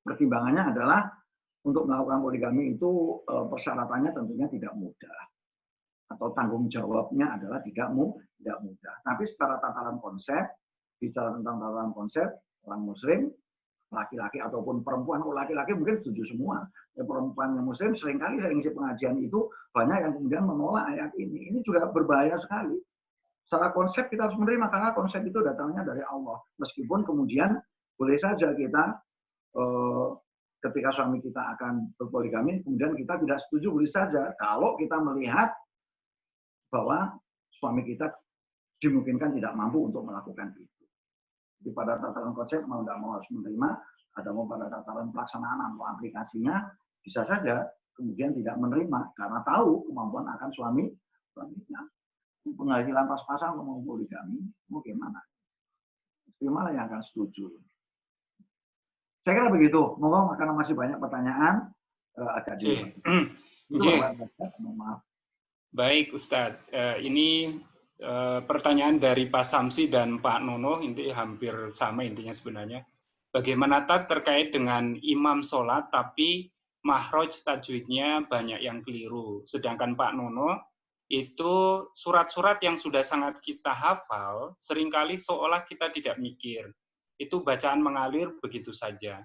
Pertimbangannya adalah untuk melakukan poligami itu persyaratannya tentunya tidak mudah. Atau tanggung jawabnya adalah tidak mudah. Tapi secara tataran konsep, bicara tentang tataran konsep, orang muslim, laki-laki ataupun perempuan, laki-laki mungkin setuju semua. Ya, perempuan yang muslim seringkali saya ngisi pengajian itu banyak yang kemudian menolak ayat ini. Ini juga berbahaya sekali. Secara konsep kita harus menerima karena konsep itu datangnya dari Allah. Meskipun kemudian boleh saja kita ketika suami kita akan berpoligami, kemudian kita tidak setuju, boleh saja kalau kita melihat bahwa suami kita dimungkinkan tidak mampu untuk melakukan itu. Jadi pada tataran konsep mau tidak mau harus menerima, ada mau pada tataran pelaksanaan atau aplikasinya bisa saja kemudian tidak menerima karena tahu kemampuan akan suaminya. Penghasilan pas-pasan mau poligami, mau gimana? Istimewa yang akan setuju. Saya kira begitu. Moga karena masih banyak pertanyaan agak di. Maaf. Baik Ustadz, ini pertanyaan dari Pak Samsi dan Pak Nono ini hampir sama intinya sebenarnya. Bagaimana terkait dengan imam sholat tapi mahroj tajwidnya banyak yang keliru. Sedangkan Pak Nono itu surat-surat yang sudah sangat kita hafal seringkali seolah kita tidak mikir. Itu bacaan mengalir begitu saja.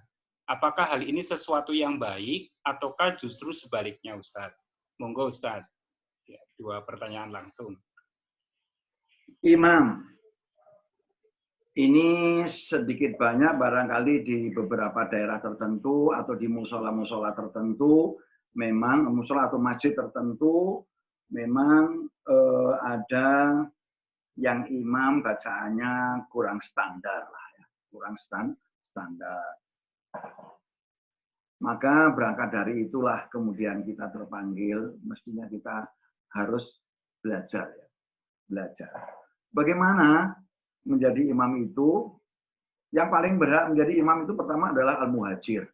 Apakah hal ini sesuatu yang baik ataukah justru sebaliknya, Ustadz? Monggo Ustadz. Ya, 2 pertanyaan langsung. Imam, ini sedikit banyak barangkali di beberapa daerah tertentu atau di musola-musola tertentu, memang musola atau masjid tertentu, memang ada yang imam bacaannya kurang standar lah, ya. Kurang standar. Maka berangkat dari itulah kemudian kita terpanggil, mestinya kita harus belajar, ya. Belajar. Bagaimana menjadi imam itu? Yang paling berhak menjadi imam itu pertama adalah al-muhajir,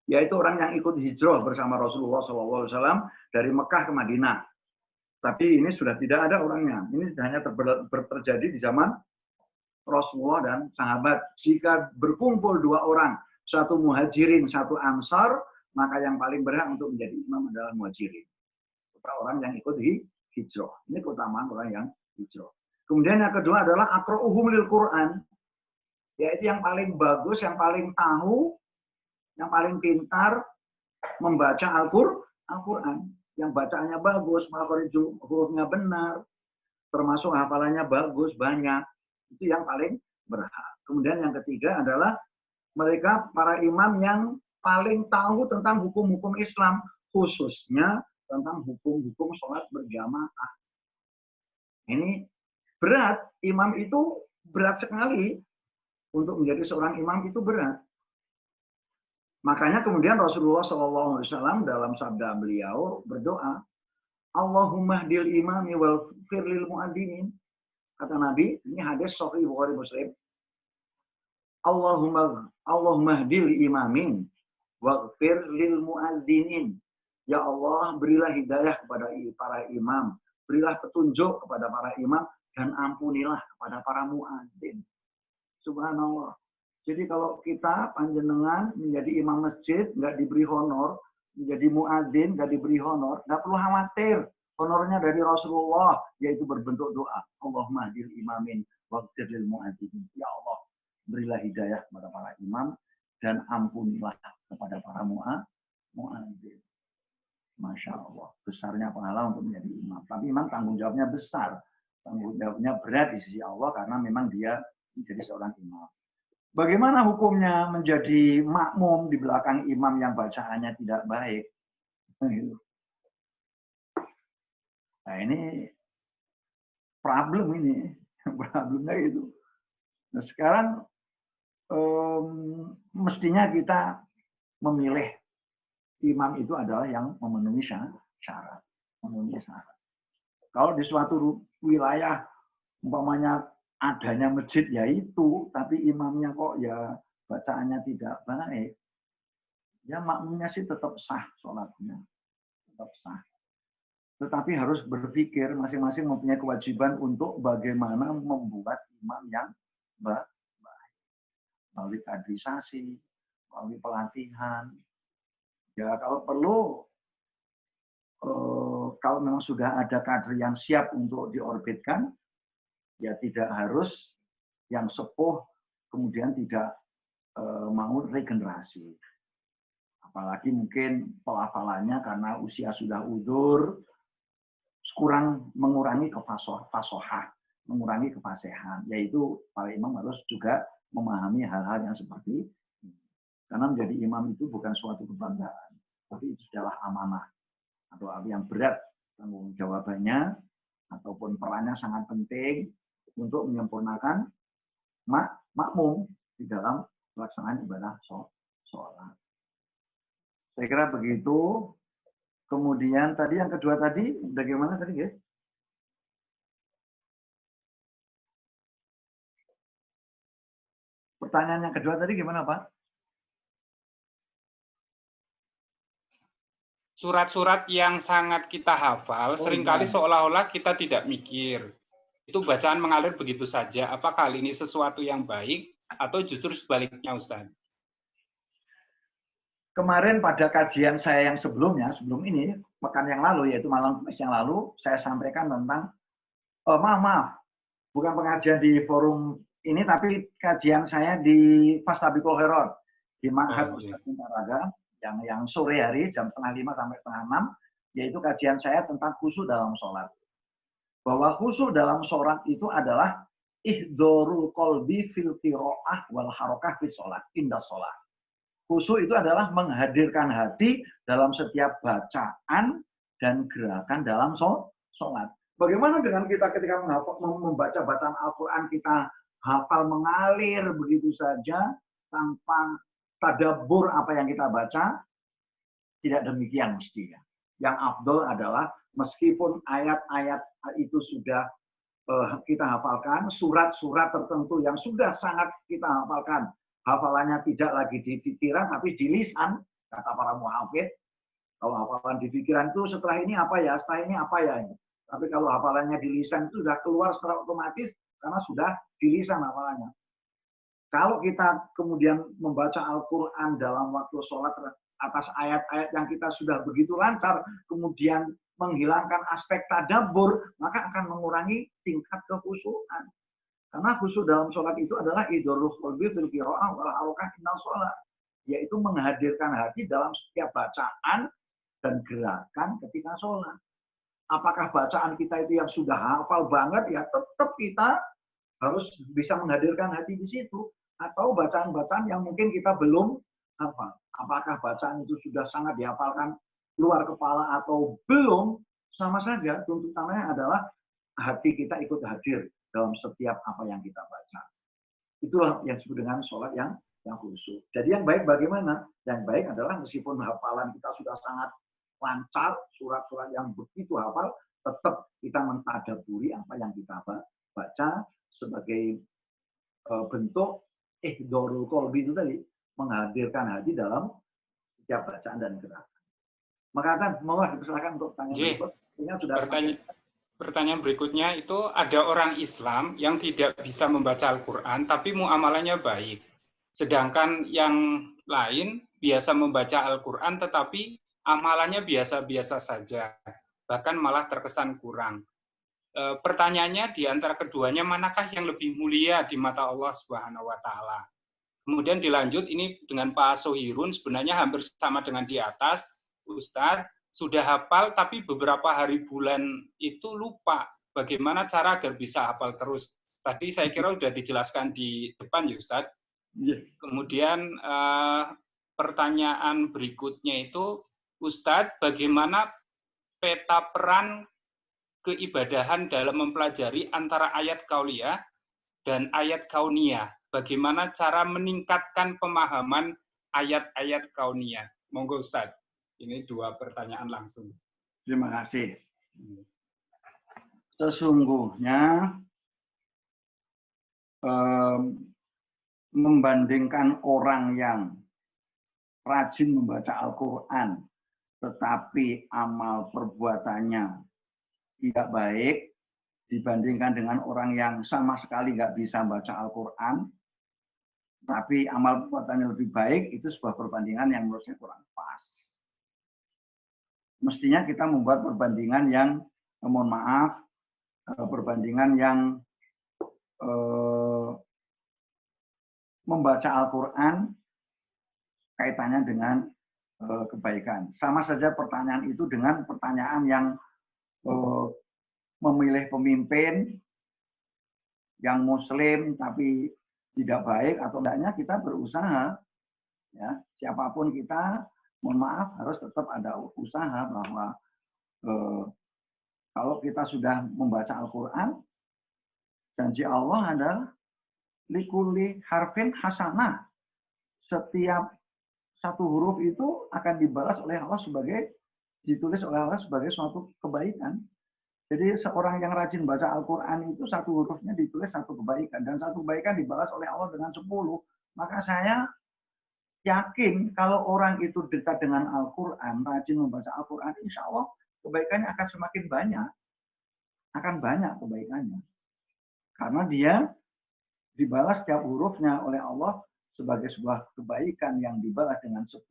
yaitu orang yang ikut hijrah bersama Rasulullah SAW dari Mekah ke Madinah. Tapi ini sudah tidak ada orangnya. Ini hanya terjadi di zaman Rasulullah dan sahabat. Jika berkumpul 2 orang, satu muhajirin, satu ansar, maka yang paling berhak untuk menjadi imam adalah muhajirin. Orang yang ikut hijrah. Ini keutamaan orang yang hijrah. Kemudian yang kedua adalah aqra'uhum lil Quran, yaitu yang paling bagus, yang paling tahu, yang paling pintar membaca Al-Quran. Yang bacaannya bagus, hurufnya benar, termasuk hafalannya bagus, banyak. Itu yang paling berhak. Kemudian yang ketiga adalah mereka para imam yang paling tahu tentang hukum-hukum Islam, khususnya tentang hukum-hukum sholat berjamaah. Ini berat, imam itu berat sekali. Untuk menjadi seorang imam itu berat. Makanya kemudian Rasulullah SAW dalam sabda beliau berdoa, Allahumma hdil imami wal firlil muadzinin. Kata Nabi, ini hadis Sahih Bukhari Muslim. Allahumma hdil imamin wal firlil muadzinin. Ya Allah, berilah hidayah kepada para imam, berilah petunjuk kepada para imam, dan ampunilah kepada para muadzin. Subhanallah. Jadi kalau kita panjenengan menjadi imam masjid nggak diberi honor, menjadi muadzin nggak diberi honor, nggak perlu khawatir. Honornya dari Rasulullah, yaitu berbentuk doa. Allahumma hdil imamin waghfir lil muadzinin. Ya Allah, berilah hidayah kepada para imam dan ampunilah kepada para muadzin. Masya Allah, besarnya pahala untuk menjadi imam. Tapi memang tanggung jawabnya besar, tanggung jawabnya berat di sisi Allah karena memang dia menjadi seorang imam. Bagaimana hukumnya menjadi makmum di belakang imam yang bacaannya tidak baik? Nah ini problem ini, problemnya itu. Nah sekarang mestinya kita memilih imam itu adalah yang memenuhi syarat, memenuhi syarat. Kalau di suatu wilayah umpamanya adanya masjid ya itu, tapi imamnya kok ya bacaannya tidak baik, ya makmumnya sih tetap sah sholatnya, tetap sah. Tetapi harus berpikir masing-masing mempunyai kewajiban untuk bagaimana membuat imam yang baik, melalui kaderisasi, melalui pelatihan. Ya kalau perlu, kalau memang sudah ada kader yang siap untuk diorbitkan, ya tidak harus yang sepuh kemudian tidak mau regenerasi. Apalagi mungkin pelafalannya karena usia sudah udur, mengurangi kefasohah, mengurangi kefasihan. Yaitu para imam harus juga memahami hal-hal yang seperti ini. Karena menjadi imam itu bukan suatu kebanggaan, tapi itu adalah amanah atau hal yang berat tanggung jawabannya ataupun perannya sangat penting untuk menyempurnakan makmum di dalam pelaksanaan ibadah sholat. Saya kira begitu. Kemudian tadi yang kedua tadi, bagaimana tadi ya? Pertanyaan yang kedua tadi gimana Pak? surat-surat yang sangat kita hafal, seringkali seolah-olah kita tidak mikir. Itu bacaan mengalir begitu saja. Apakah hal ini sesuatu yang baik atau justru sebaliknya, Ustaz? Kemarin pada kajian saya yang sebelumnya, sebelum ini, pekan yang lalu, yaitu malam Kamis yang lalu, saya sampaikan tentang, maaf, bukan pengajian di forum ini, tapi kajian saya di Fastabiqul Khairat, di Ma'had Ustaz Minaraga, yang sore hari, jam 4:30 sampai 5:30, yaitu kajian saya tentang khusyuk dalam sholat. Bahwa khusyuk dalam sholat itu adalah ihdorul qalbi fil qiraah wal harokah fi sholat, indah sholat. Khusyuk itu adalah menghadirkan hati dalam setiap bacaan dan gerakan dalam sholat. Bagaimana dengan kita ketika membaca bacaan Al-Quran, kita hafal mengalir begitu saja tanpa tadabbur apa yang kita baca? Tidak demikian mestinya. Yang afdol adalah meskipun ayat-ayat itu sudah kita hafalkan, surat-surat tertentu yang sudah sangat kita hafalkan, hafalannya tidak lagi di pikiran tapi di lisan, kata para muhafidz. Kalau hafalan di pikiran itu setelah ini apa ya, setelah ini apa ya. Tapi kalau hafalannya di lisan itu sudah keluar secara otomatis karena sudah di lisan hafalannya. Kalau kita kemudian membaca Al-Quran dalam waktu sholat atas ayat-ayat yang kita sudah begitu lancar, kemudian menghilangkan aspek tadabbur, maka akan mengurangi tingkat kekhusyukan. Karena khusyuk dalam sholat itu adalah idhorul qalbi fil qiraah wal harokah innal sholat, yaitu menghadirkan hati dalam setiap bacaan dan gerakan ketika sholat. Apakah bacaan kita itu yang sudah hafal banget, ya tetap kita harus bisa menghadirkan hati di situ. Atau bacaan-bacaan yang mungkin kita belum hafal. Apakah bacaan itu sudah sangat dihafalkan luar kepala atau belum, sama saja tuntutannya adalah hati kita ikut hadir dalam setiap apa yang kita baca. Itulah yang disebut dengan sholat yang khusyuk. Jadi yang baik bagaimana? Yang baik adalah meskipun hafalan kita sudah sangat lancar, surat-surat yang begitu hafal, tetap kita mentadaburi apa yang kita baca sebagai bentuk ihdorul qalbi itu tadi, menghadirkan hati dalam setiap bacaan dan gerakan. Maka mau dipersilakan untuk pertanyaan berikut. Pertanyaan berikutnya itu ada orang Islam yang tidak bisa membaca Al-Quran tapi muamalahnya baik. Sedangkan yang lain biasa membaca Al-Quran tetapi amalannya biasa-biasa saja. Bahkan malah terkesan kurang. Pertanyaannya di antara keduanya manakah yang lebih mulia di mata Allah Subhanahu wa taala? Kemudian dilanjut ini dengan Pak Sohirun, sebenarnya hampir sama dengan di atas, Ustadz, sudah hafal tapi beberapa hari bulan itu lupa. Bagaimana cara agar bisa hafal terus? Tadi saya kira sudah dijelaskan di depan, ya Ustadz. Kemudian pertanyaan berikutnya itu, Ustadz, bagaimana peta peran keibadahan dalam mempelajari antara ayat kauliyah dan ayat kauniyah? Bagaimana cara meningkatkan pemahaman ayat-ayat kauniyah? Monggo Ustadz. Ini dua pertanyaan langsung. Terima kasih. Sesungguhnya membandingkan orang yang rajin membaca Al-Quran, tetapi amal perbuatannya tidak baik, dibandingkan dengan orang yang sama sekali nggak bisa membaca Al-Quran, tapi amal perbuatannya lebih baik, itu sebuah perbandingan yang menurut saya kurang pas. Mestinya kita membuat perbandingan yang, mohon maaf, perbandingan yang membaca Al-Quran kaitannya dengan kebaikan. Sama saja pertanyaan itu dengan pertanyaan yang memilih pemimpin yang muslim tapi tidak baik atau enggaknya, kita berusaha, ya, siapapun kita, mohon maaf, harus tetap ada usaha bahwa kalau kita sudah membaca Al-Quran, janji Allah adalah likulli harfin hasanah. Setiap satu huruf itu akan dibalas oleh Allah ditulis oleh Allah sebagai suatu kebaikan. Jadi seorang yang rajin baca Al-Quran itu satu hurufnya ditulis satu kebaikan, dan satu kebaikan dibalas oleh Allah dengan 10. Maka saya yakin kalau orang itu dekat dengan Al-Quran, rajin membaca Al-Quran, insya Allah kebaikannya akan semakin banyak. Akan banyak kebaikannya. Karena dia dibalas setiap hurufnya oleh Allah sebagai sebuah kebaikan yang dibalas dengan 10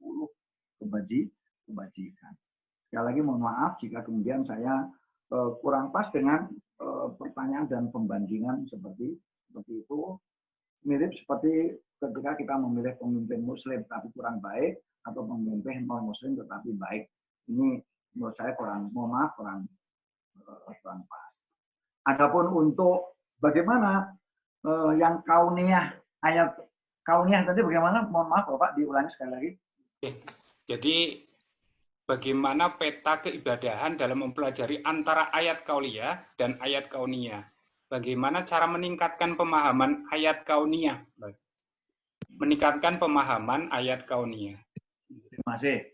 kebajikan. Sekali lagi mohon maaf jika kemudian saya kurang pas dengan pertanyaan dan pembandingan seperti itu. Mirip seperti ketika kita memilih pemimpin muslim tapi kurang baik atau pemimpin non muslim tetapi baik. Ini menurut saya kurang, mohon maaf, kurang pas. Adapun untuk bagaimana yang kauniyah, ayat kauniyah tadi bagaimana? Mohon maaf Bapak, diulangi sekali lagi. Jadi bagaimana peta keibadahan dalam mempelajari antara ayat kauliyah dan ayat kauniyah? Bagaimana cara meningkatkan pemahaman ayat kauniyah? Meningkatkan pemahaman ayat kauniyah. Terima kasih.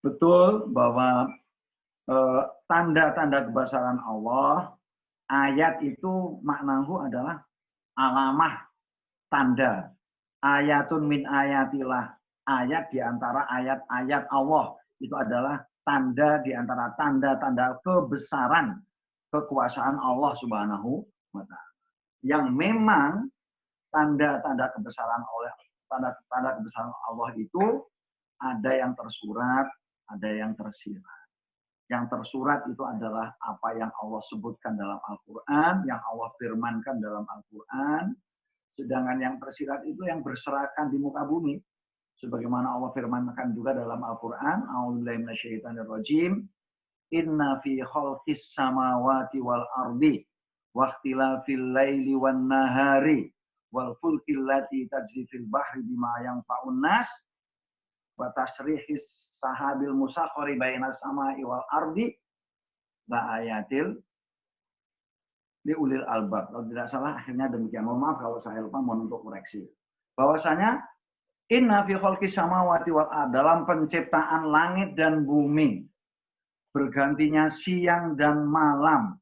Betul bahwa tanda-tanda kebesaran Allah, ayat itu maknahu adalah alamah, tanda. Ayatun min ayatillah, ayat di antara ayat-ayat Allah. Itu adalah tanda di antara tanda-tanda kebesaran kekuasaan Allah Subhanahu wa Ta'ala. Yang memang tanda-tanda kebesaran Allah itu ada yang tersurat, ada yang tersirat. Yang tersurat itu adalah apa yang Allah sebutkan dalam Al-Quran, yang Allah firmankan dalam Al-Quran. Sedangkan yang tersirat itu yang berserakan di muka bumi. Sebagaimana Allah firmankan juga dalam Al-Quran, A'udzubillahi minasyaitonirrajim, Inna fi khalqis samawati wal ardi wa ikhtilafil laili wan nahari wal fulkil lati tajri fil bahri bima yanfa'un nas wa tasrihis sahabil musakhkhari bainas samai wal ardi la ayatil liulil albab. Kalau tidak salah akhirnya demikian. Mohon maaf kalau saya lupa, mohon untuk koreksi. Bahwasanya inna fi khalqis samawati wal ardi, dalam penciptaan langit dan bumi, bergantinya siang dan malam,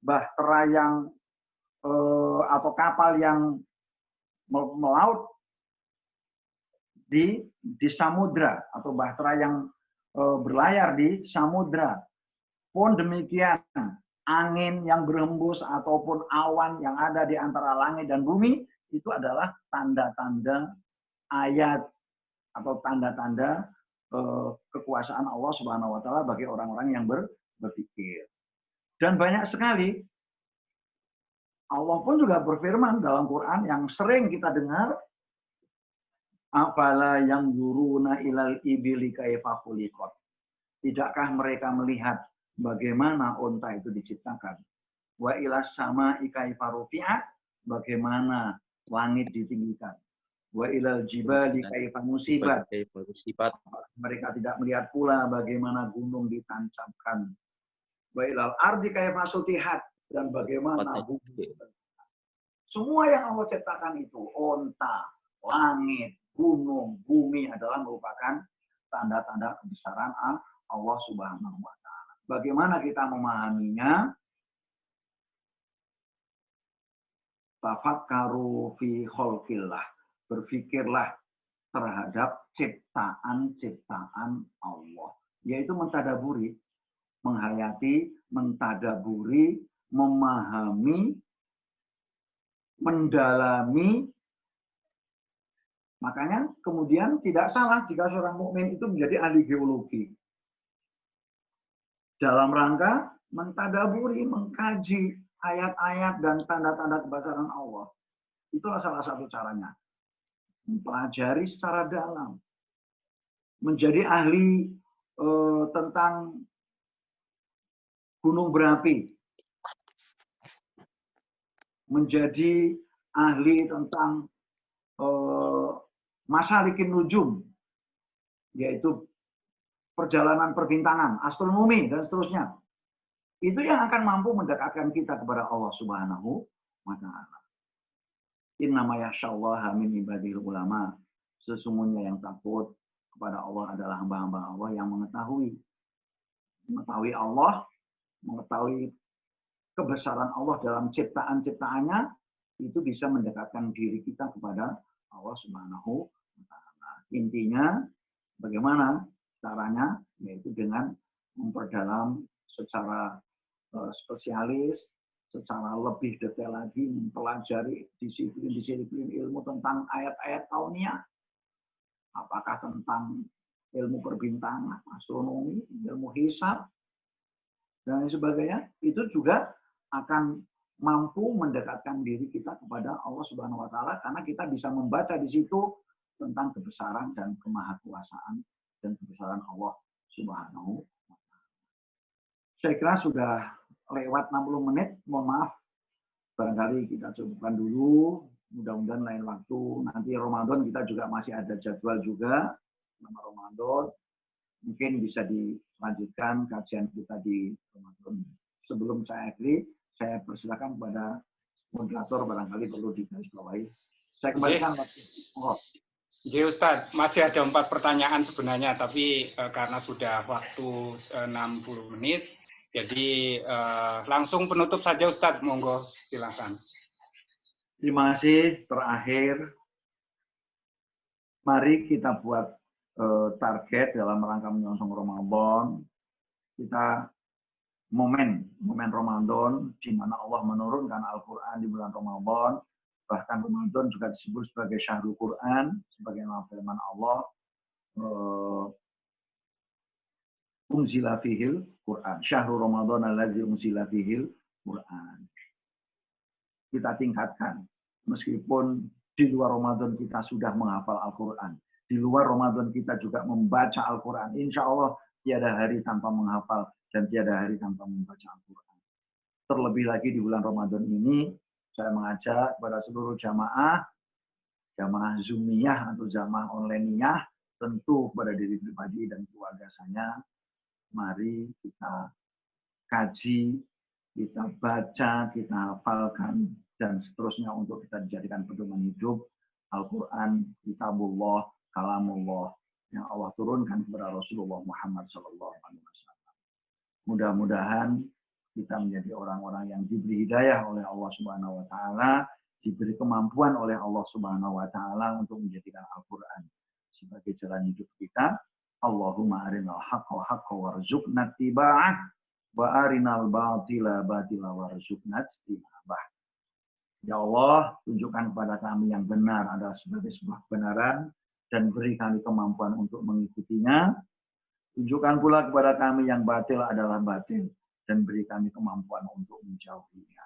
bahtera yang atau kapal yang melaut di samudra atau bahtera yang berlayar di samudra. Pun demikian, angin yang berhembus ataupun awan yang ada di antara langit dan bumi itu adalah tanda-tanda ayat atau tanda-tanda kekuasaan Allah Subhanahu wa Ta'ala bagi orang-orang yang berpikir. Dan banyak sekali Allah pun juga berfirman dalam Quran yang sering kita dengar, afala yang yuruna ilal ibili kaifa khuliqat. Tidakkah mereka melihat bagaimana unta itu diciptakan? Wa ilas sama kaifa rufi'at, bagaimana langit ditinggikan? Wa ilal jibali kaifa musibat. Mereka tidak melihat pula bagaimana gunung ditancapkan. Wa ilal ardi kaifa sutihat, dan bagaimana bumi. Semua yang Allah ciptakan itu, unta, langit, gunung, bumi adalah merupakan tanda-tanda kebesaran Allah Subhanahu wa Ta'ala. Bagaimana kita memahaminya? Tafakkaru fi khalqillah. Berpikirlah terhadap ciptaan-ciptaan Allah. Yaitu mentadaburi, menghayati, mentadaburi, memahami, mendalami. Makanya kemudian tidak salah jika seorang mukmin itu menjadi ahli geologi. Dalam rangka mentadaburi, mengkaji ayat-ayat dan tanda-tanda kebesaran Allah. Itulah salah satu caranya. Mempelajari secara dalam. Menjadi ahli tentang gunung berapi. Menjadi ahli tentang masalikin nujum, yaitu perjalanan perbintangan, astronomi, dan seterusnya. Itu yang akan mampu mendekatkan kita kepada Allah Subhanahu wa Ta'ala. Innama yakhsyallaha min ibadil ulama. Sesungguhnya yang takut kepada Allah adalah hamba-hamba Allah yang mengetahui Allah, mengetahui kebesaran Allah dalam ciptaan-ciptaannya, itu bisa mendekatkan diri kita kepada Allah Subhanahu wa Ta'ala. intinya bagaimana caranya, yaitu dengan memperdalam secara spesialis, secara lebih detail lagi, mempelajari disiplin-disiplin ilmu tentang ayat-ayat kauniyah. Apakah tentang ilmu perbintangan, astronomi, ilmu hisab, dan lain sebagainya, itu juga akan mampu mendekatkan diri kita kepada Allah Subhanahu wa Ta'ala, karena kita bisa membaca di situ tentang kebesaran dan kemahakuasaan dan kebesaran Allah Subhanahu wa Ta'ala. Saya kira sudah lewat 60 menit, mohon maaf, barangkali kita cukupkan dulu. Mudah-mudahan lain waktu, nanti Ramadan kita juga masih ada jadwal juga, nama Ramadan, mungkin bisa dilanjutkan kajian kita di Ramadan. Sebelum saya akhiri, saya persilakan kepada moderator, barangkali perlu digarisbawahi. Saya kembalikan waktu. Jadi Ustadz, masih ada 4 pertanyaan sebenarnya, tapi karena sudah waktu 60 menit, jadi langsung penutup saja Ustadz, monggo silakan. Terima kasih. Terakhir, mari kita buat target dalam rangka menyongsong Ramadan. Kita momen Ramadan, di mana Allah menurunkan Al-Quran di bulan Ramadan. Bahkan Ramadan juga disebut sebagai Syahrul Quran, sebagai firman Allah, unzila fihil Quran. Syahrul Ramadan alladzi unzila fihil Quran. Kita tingkatkan. Meskipun di luar Ramadan kita sudah menghafal Al-Quran. Di luar Ramadan kita juga membaca Al-Quran. Insya Allah tiada hari tanpa menghafal dan tiada hari tanpa membaca Al-Quran. Terlebih lagi di bulan Ramadan ini, saya mengajak kepada seluruh jamaah Zoomiyah atau jamaah online-iyah, tentu kepada diri pribadi dan keluarga saya, mari kita kaji, kita baca, kita hafalkan, dan seterusnya untuk kita dijadikan pedoman hidup. Al-Quran, kitabullah, kalamullah, yang Allah turunkan kepada Rasulullah Muhammad SAW. Mudah-mudahan kita menjadi orang-orang yang diberi hidayah oleh Allah Subhanahu wa Ta'ala, diberi kemampuan oleh Allah Subhanahu wa Ta'ala untuk menjadikan Al-Quran sebagai jalan hidup kita. Allahumma arinal haqqa haqqa warzuqna ittiba'ah wa arinal batila batila warzuqna ijtinabah. Ya Allah, tunjukkan kepada kami yang benar adalah sebagai sebuah kebenaran dan beri kami kemampuan untuk mengikutinya. Tunjukkan pula kepada kami yang batil adalah batil dan beri kami kemampuan untuk menjauhinya.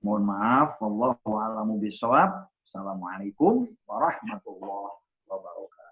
Mohon maaf, wallahu a'lamu bishawab. Assalamualaikum warahmatullahi wabarakatuh.